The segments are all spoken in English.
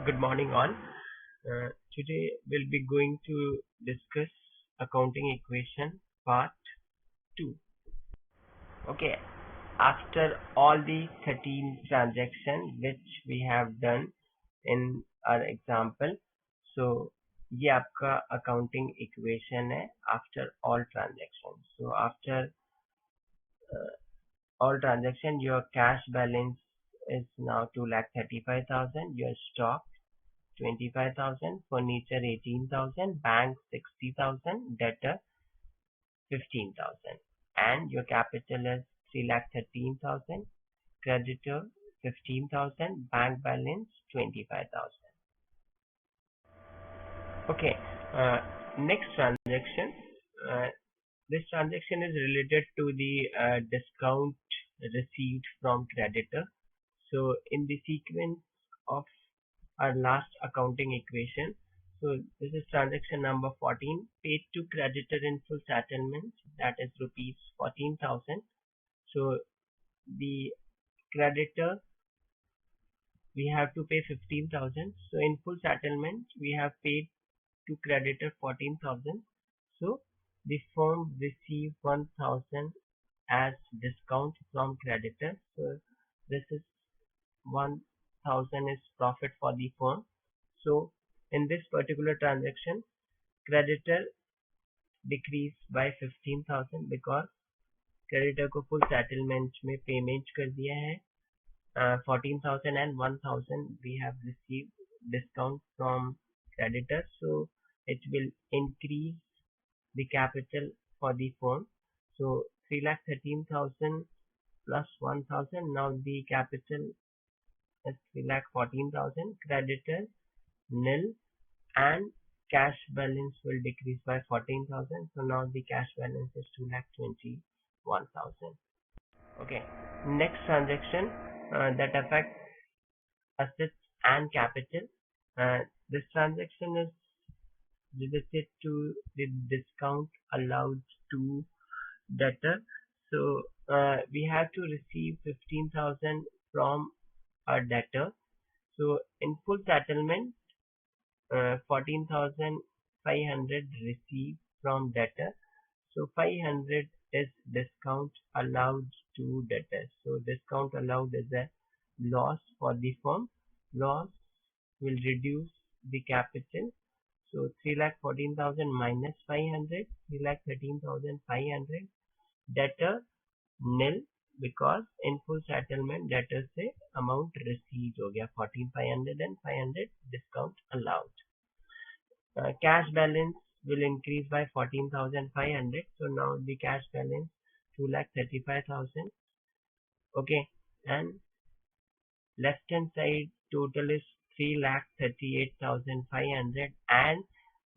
Good morning, all. Today we'll be going to discuss accounting equation part 2. Okay, after all the 13 transactions which we have done in our example, so ये आपका accounting equation है after all transactions. So after all transactions, your cash balance is now 2,35,000. Your stock 25,000, furniture 18,000, bank 60,000, debtor 15,000, and your capital is 3,13,000, creditor 15,000, bank balance 25,000. Okay, next transaction. Uh, this transaction is related to the discount received from creditor. So in the sequence of our last accounting equation, so this is transaction number 14, paid to creditor in full settlement, that is rupees 14,000. So the creditor, we have to pay 15,000. So in full settlement we have paid to creditor 14,000. So the firm receive 1,000 as discount from creditor. So this is 1,000 is profit for the firm. So in this particular transaction, creditor decreased by 15,000 because creditor को full settlement में payment कर दिया है. 14,000 and 1,000 we have received discount from creditor, so it will increase the capital for the firm. So 3,13,000 plus 1,000, now the capital is 3,14,000, creditor nil, and cash balance will decrease by 14,000. So now the cash balance is 2,21,000. Okay, next transaction that affects assets and capital. This transaction is related to the discount allowed to debtor. So we have to receive 15,000 from our debtor. So in full settlement, 14,500 received from debtor. So 500 is discount allowed to debtors. So discount allowed is a loss for the firm. Loss will reduce the capital. So 3,14,000 minus 500, 3,13,500. Debtor nil because in full settlement debtor से amount received हो गया 14,500 and 500 discount allowed. Cash balance will increase by 14,500. So now the cash balance 2,35,000. Okay, and left hand side total is 3,38,500, and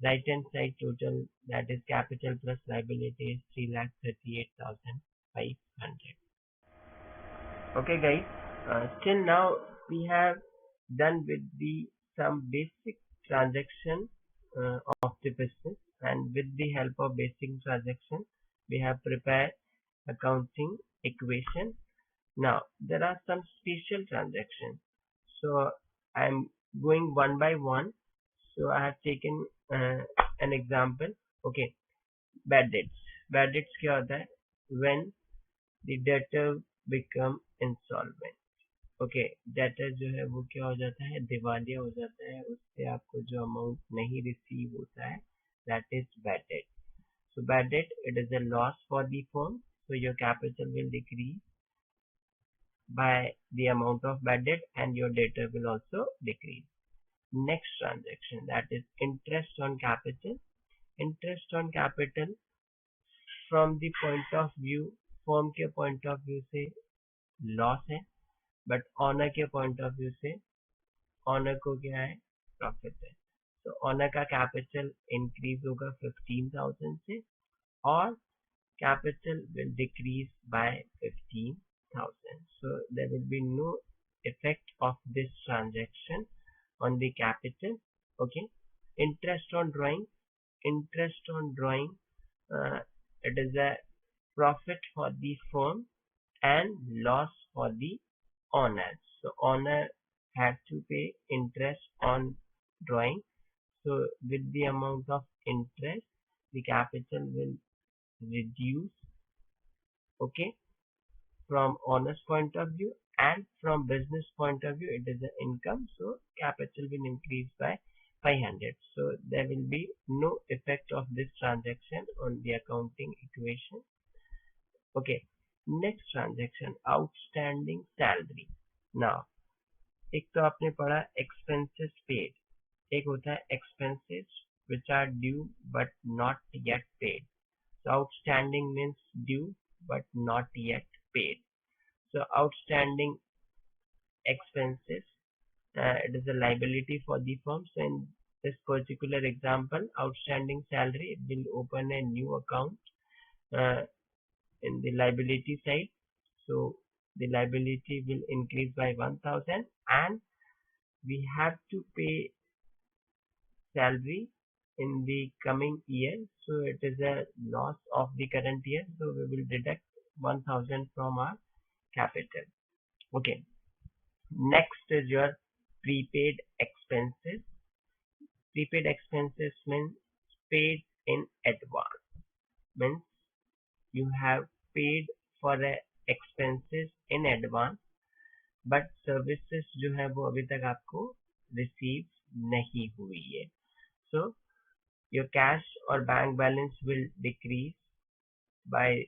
right hand side total, that is capital plus liability, is 3,38,500. Okay guys, till now we have done with the some basic transaction of the business, and with the help of basic transaction we have prepared accounting equation. Now there are some special transactions, so I am going one by one. So I have taken an example. Okay, bad debts. Bad debts क्या होता है? When the debtor become insolvent. Okay, debtor जो है वो क्या हो जाता है? दिवालिया हो जाता है. उससे आपको जो अमाउंट नहीं रिसीव होता है, that is bad debt. So bad debt, it is a loss for the firm, so your capital will decrease by the amount of bad debt and your debtor will also decrease. Next transaction, that is interest on capital. Interest on capital from the point of view, firm के point of view से loss है, but honour के point of view से honour को क्या है? Profit है. तो ऑनर का कैपिटल इंक्रीज होगा 15,000 से, और capital will decrease by 15,000. So there will be no effect of this transaction on the capital. Okay, interest on drawing. Interest on drawing, it is a profit for the firm and loss for the owner. So owner have to pay interest on drawing. So with the amount of interest, the capital will reduce, okay, from owner's point of view, and from business point of view it is an income, so capital will increase by 500. So there will be no effect of this transaction on the accounting equation. Okay, next transaction, outstanding salary. Now एक तो आपने पढ़ा expenses paid, एक होता है expenses which are due but not yet paid. So outstanding means due but not yet paid. So outstanding expenses, it is a liability for the firm. So in this particular example, outstanding salary will open a new account in the liability side. So the liability will increase by 1000, and we have to pay salary in the coming year. So it is a loss of the current year. So we will deduct 1000 from our capital. Okay. Next is your prepaid expenses. Prepaid expenses means paid in advance. Means you have paid for the expenses in advance, but services जो है वो अभी तक आपको receive नहीं हुई है. So your cash or bank balance will decrease by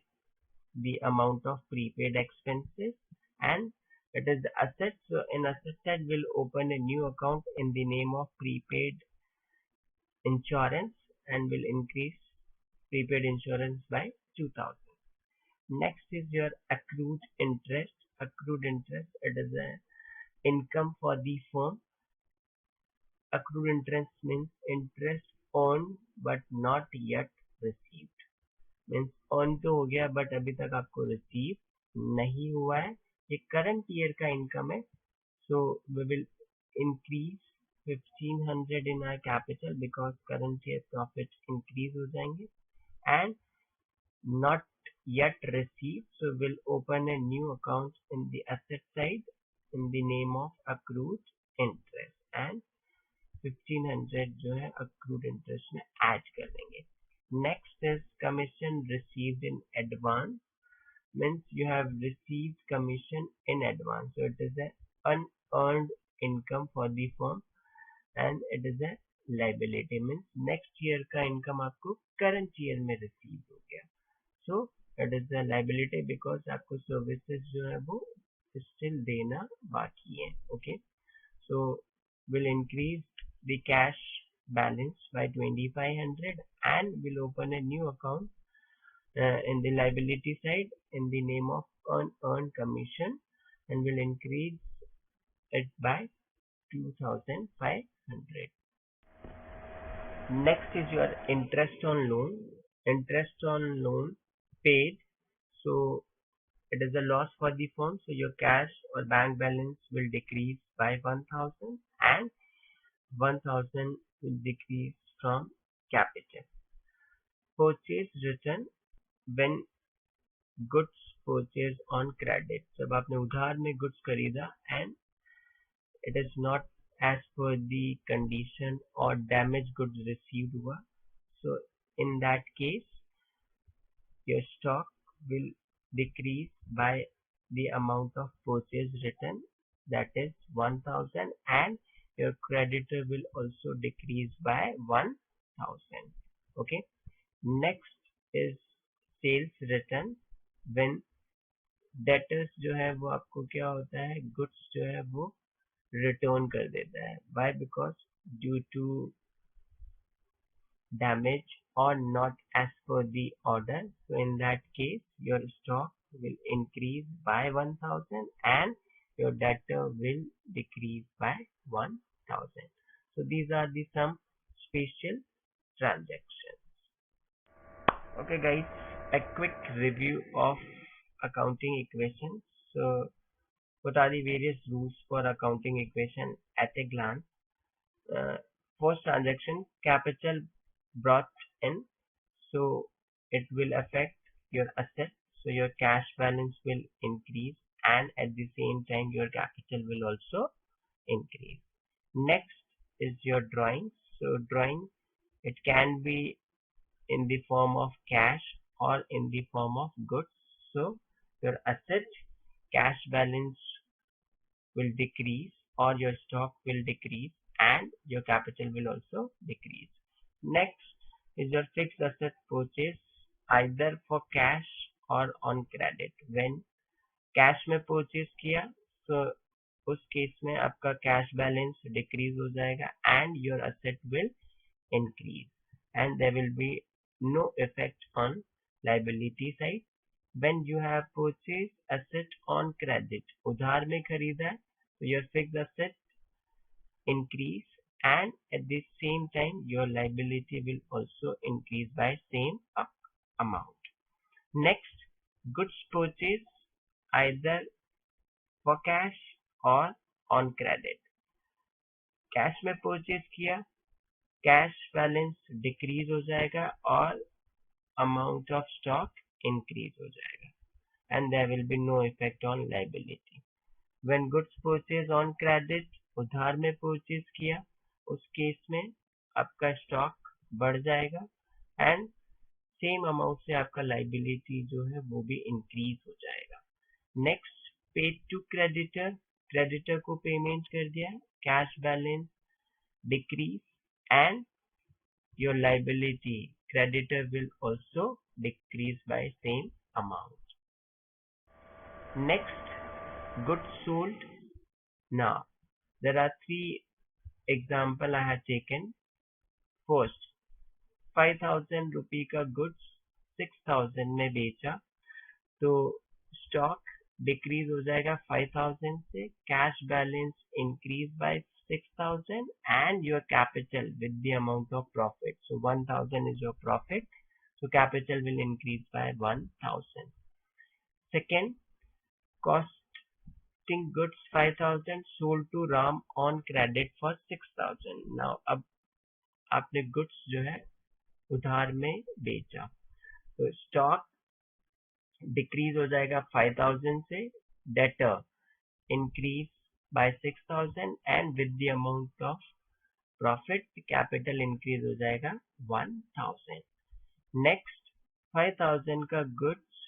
the amount of prepaid expenses, and it is the asset. So in asset side will open a new account in the name of prepaid insurance and will increase prepaid insurance by 2000. Next is your accrued interest. Accrued interest, it is an income for the firm. Accrued interest means interest earned but not yet received. Means earn तो हो गया but अभी तक आपको receive नहीं हुआ है. ये current year का income है. So we will increase 1500 in our capital because current year profit increase हो जाएंगे, and not yet received. So we'll open a new account in the asset side in the name of accrued interest, and 1500 जो है accrued interest में add कर देंगे. Next is commission received in advance. Means you have received commission in advance. So it is an unearned income for the firm and it is a liability. Means next year का income आपको current year में receive हो गया. So it is a liability because आपको services जो है वो still देना बाकी है. Okay. So will increase the cash balance by 2500 and will open a new account in the liability side in the name of unearned commission and will increase it by 2500. Next is your interest on loan. Interest on loan paid. So it is a loss for the firm. So your cash or bank balance will decrease by 1000 and 1000 will decrease from capital. Purchase return when goods purchased on credit. जब आपने उधार में goods खरीदा and it is not as per the condition or damaged goods received हुआ. So in that case your stock will decrease by the amount of purchase return, that is 1000, and your creditor will also decrease by 1000. Okay. Next is sales return when debtors जो है वो आपको क्या होता है, goods जो है वो return कर देता है. Why? Because due to damage or not as per the order. So in that case your stock will increase by 1000 and your debtor will decrease by 1000. So these are the some special transactions. Okay guys, a quick review of accounting equations. So what are the various rules for accounting equation at a glance? First transaction, capital brought in, so it will affect your assets. So your cash balance will increase and at the same time your capital will also increase. Next is your drawing. So drawing, it can be in the form of cash or in the form of goods. So your asset cash balance will decrease or your stock will decrease and your capital will also decrease. Next is your fixed asset purchase either for cash or on credit. When cash में purchase किया तो उस case में आपका cash balance decrease हो जाएगा and your asset will increase and there will be no effect on liability side. When you have purchase asset on credit, उधार में खरीदा है तो your fixed asset increase and at the same time your liability will also increase by same amount. Next, goods purchase either for cash or on credit. Cash में purchase किया, cash balance decrease हो जाएगा और amount of stock increase हो जाएगा and there will be no effect on liability. When goods purchase on credit, उधार में purchase किया, उस केस में आपका स्टॉक बढ़ जाएगा एंड सेम अमाउंट से आपका लायबिलिटी जो है वो भी इंक्रीज हो जाएगा. Next, paid to creditor, creditor को पेमेंट कर दिया, cash balance decrease and your liability creditor will also decrease by same amount. Next, goods sold. Now there are three example I have taken. First, 5,000 रुपये का goods 6,000 में बेचा तो stock decrease हो जाएगा 5,000 से, cash balance increase by 6,000 and your capital with the amount of profit. So 1,000 is your profit, so capital will increase by 1,000. Second, costing goods 5,000 sold to Ram on credit for 6,000. Now अब आपने goods जो है उधार में बेचा तो stock decrease हो जाएगा 5,000 से, debtor increase by 6,000 and with the amount of profit capital increase हो जाएगा 1,000. नेक्स्ट, 5,000 का गुड्स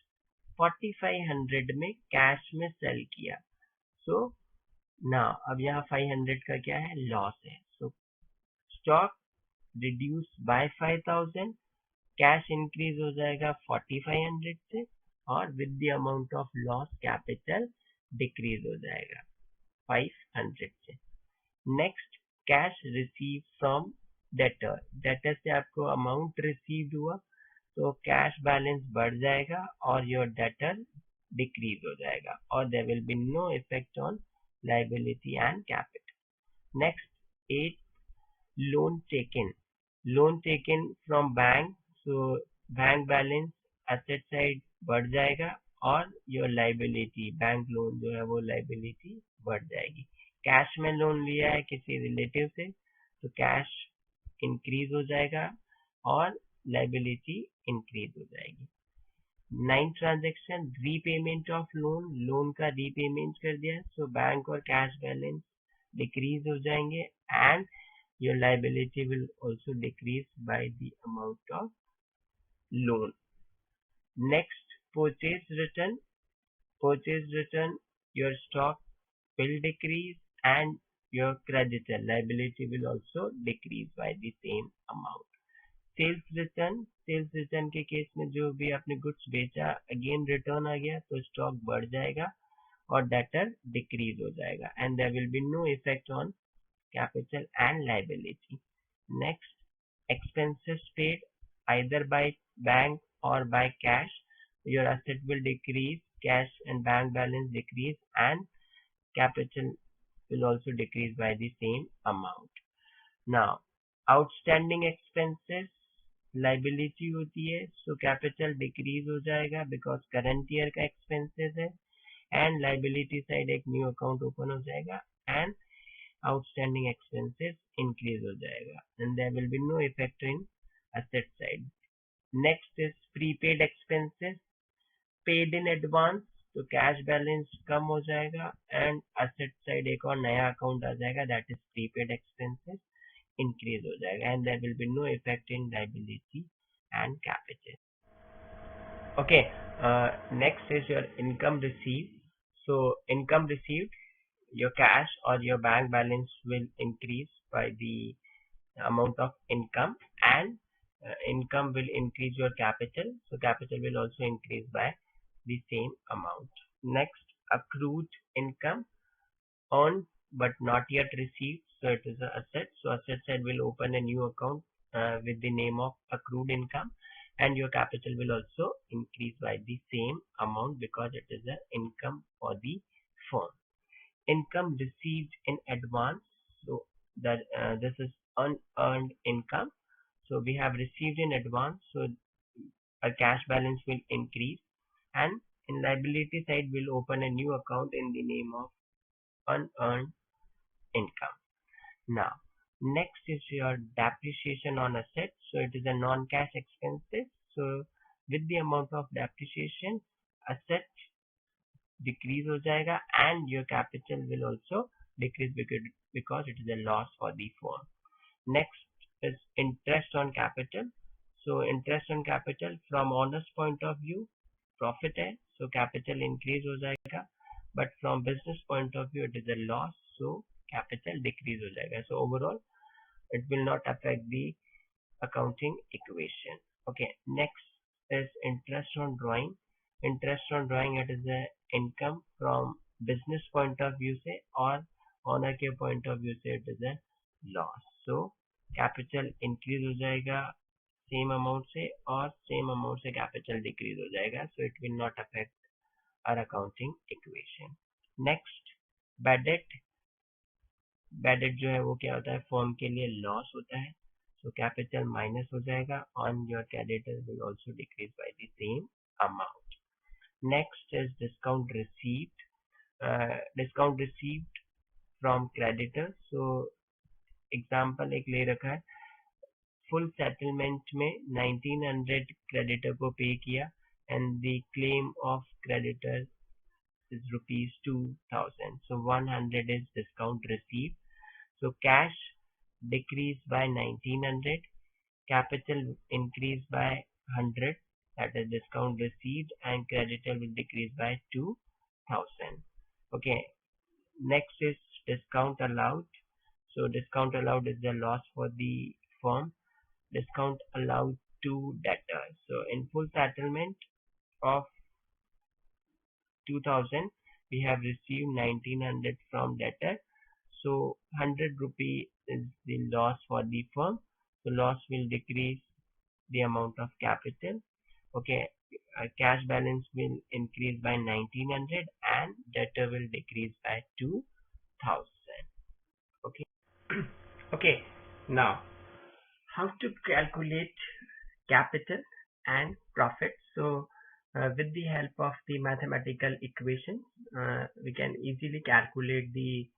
4,500 में कैश में सेल किया. सो ना अब यहाँ 500 का क्या है, लॉस है. सो stock reduce by 5,000, cash increase हो जाएगा 4,500 से और with the amount of loss capital decrease हो जाएगा 500 से. Next, cash receive from debtor, debtor से आपको अमाउंट रिसीव्ड हुआ तो कैश बैलेंस बढ़ जाएगा और योर डेटर डिक्रीज हो जाएगा और there will be no effect on liability and capital. Next, 8, loan taken, loan taken from bank, so bank balance asset side बढ़ जाएगा और योर लायबिलिटी बैंक लोन जो है वो लायबिलिटी बढ़ जाएगी. कैश में लोन लिया है किसी रिलेटिव से तो कैश इंक्रीज हो जाएगा और लायबिलिटी इंक्रीज हो जाएगी. 9 transaction, repayment of loan, loan का रीपेमेंट कर दिया सो बैंक और कैश बैलेंस डिक्रीज हो जाएंगे and your liability will also decrease by the amount of loan. Next, purchase return, purchase return, your stock will decrease and your creditor liability will also decrease by the same amount. Sales return, sales return के case में जो भी आपने goods बेचा again return आ गया तो stock बढ़ जाएगा और डेटर डिक्रीज हो जाएगा and there will be no effect on capital and liability. Next, expenses paid either by bank or by cash, your asset will decrease, cash and bank balance decrease and capital will also decrease by the same amount. Now, outstanding expenses, liability होती है so capital decrease हो जाएगा because current year का expenses है and liability side एक new account open हो जाएगा and outstanding expenses increase हो जाएगा and there will be no effect in asset side. Next is prepaid expenses, paid in advance, तो कैश बैलेंस कम हो जाएगा एंड असेट साइड एक और नया अकाउंट आ जाएगा, that is prepaid expenses, increase हो जाएगा and there will be no effect in liability and capital. Okay, next is your income received. So income received, your cash or your bank balance will increase by the amount of income, and income will increase your capital, so capital will also increase by the same amount. Next, accrued income, earned but not yet received, so it is an asset, so asset side will open a new account with the name of accrued income, and your capital will also increase by the same amount because it is an income for the firm. Income received in advance, so that this is unearned income, so we have received in advance, so our cash balance will increase, and in liability side we'll open a new account in the name of unearned income. Now next is your depreciation on assets, so it is a non-cash expenses, so with the amount of depreciation assets decrease हो जाएगा and your capital will also decrease because it is a loss for the firm. Next is interest on capital. So interest on capital from owner's point of view profit है, so capital increase हो जाएगा, but from business point of view it is a loss, so capital decrease हो जाएगा. So overall it will not affect the accounting equation. Okay, next is interest on drawing. Interest on drawing, it is a income from business point of view से और owner के point of view से it is a loss. So capital increase हो जाएगा same amount से और same amount से capital decrease हो जाएगा, so it will not affect our accounting equation. Next, bad debt. Bad debt जो है वो क्या होता है, फर्म के लिए लॉस होता है, so capital minus हो जाएगा and your creditor will also decrease by the same amount. Next is discount received. Discount received from creditor. So example एक ले रखा है, full settlement में 1900 creditor को पे किया and the claim of creditor is rupees 2000, so 100 is discount received. So cash decreased by 1900, capital increased by 100, that is discount received, and creditor will decrease by 2000. Okay, next is discount allowed. So discount allowed is the loss for the firm. Discount allowed to debtors. So in full settlement of 2000 we have received 1900 from debtor, so 100 rupee is the loss for the firm, so loss will decrease the amount of capital. Okay, cash balance will increase by 1900 and debtor will decrease by 2000. Okay. Okay, now how to calculate capital and profit. So with the help of the mathematical equation we can easily calculate the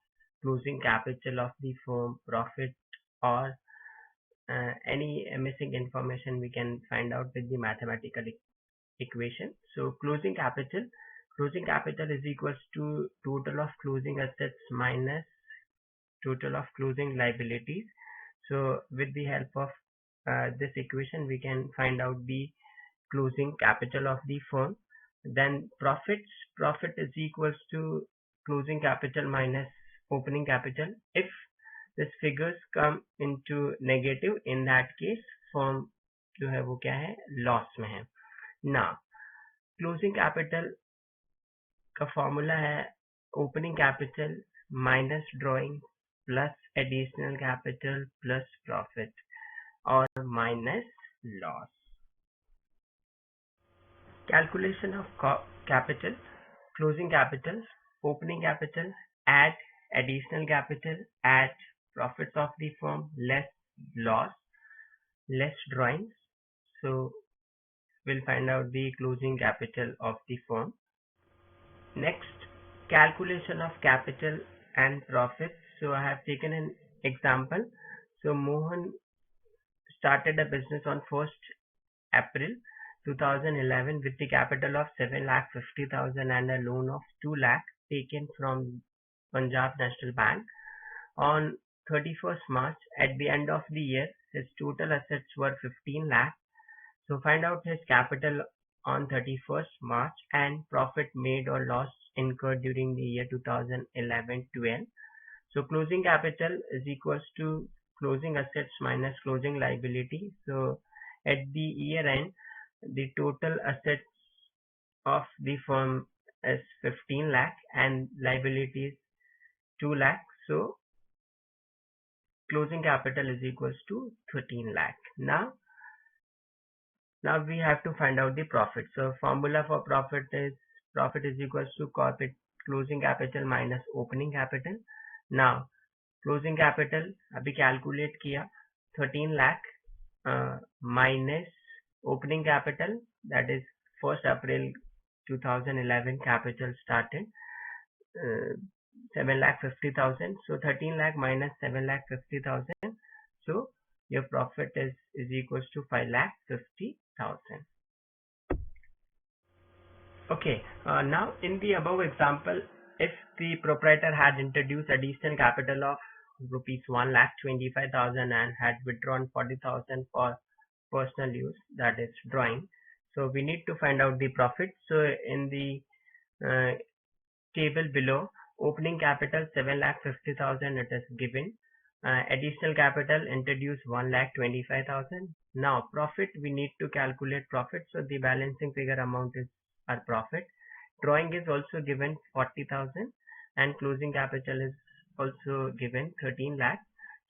closing capital of the firm, profit, or any missing information we can find out with the mathematical equation. So closing capital is equals to total of closing assets minus total of closing liabilities. So with the help of this equation we can find out the closing capital of the firm. Then profit is equals to closing capital minus opening capital. If this figures come into negative, in that case firm जो है वो क्या है, loss में है. Now closing capital का formula है opening capital minus drawing plus additional capital plus profit or minus loss. Calculation of capital: closing capital, opening capital, add additional capital, add profits of the firm, less loss, less drawings. So we'll find out the closing capital of the firm. Next, calculation of capital and profit. So I have taken an example. So Mohan started a business on 1st April. 2011 with the capital of 7,50,000 and a loan of 2 lakh taken from Punjab National Bank. On 31st March, at the end of the year, his total assets were 15 lakh. So find out his capital on 31st March and profit made or loss incurred during the year 2011-12. So closing capital is equals to closing assets minus closing liability. So at the year end, the total assets of the firm is 15 lakh and liabilities 2 lakh. So closing capital is equals to 13 lakh. Now we have to find out the profit. So formula for profit is equals to closing capital minus opening capital. Now closing capital अभी calculate किया 13 lakh minus opening capital, that is 1st April 2011 capital started 7,50,000. So 13 lakh minus 7,50,000. So your profit is equals to 5,50,000. Okay, now in the above example, if the proprietor had introduced additional capital of rupees 1,25,000 and had withdrawn 40,000 for personal use, that is drawing, so we need to find out the profit. So in the table below, opening capital 7,50,000 it is given. Additional capital introduced 1,25,000. Now profit, we need to calculate profit. So the balancing figure amount is our profit. Drawing is also given 40,000 and closing capital is also given 13 lakh.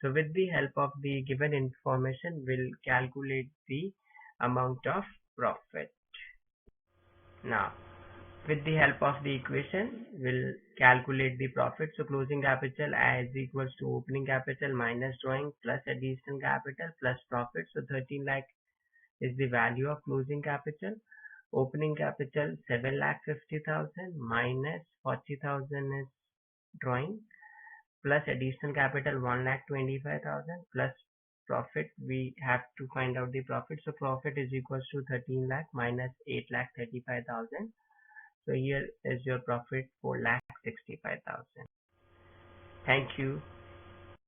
So with the help of the given information, we'll calculate the amount of profit. Now with the help of the equation, we'll calculate the profit. So closing capital as equals to opening capital minus drawing plus additional capital plus profit. So 13 lakh is the value of closing capital. Opening capital 7,50,000 minus 40,000 is drawing plus additional capital 1,25,000 plus profit. We have to find out the profit. So profit is equals to 13 lakh minus 8,35,000. So here is your profit 4,65,000. Thank you.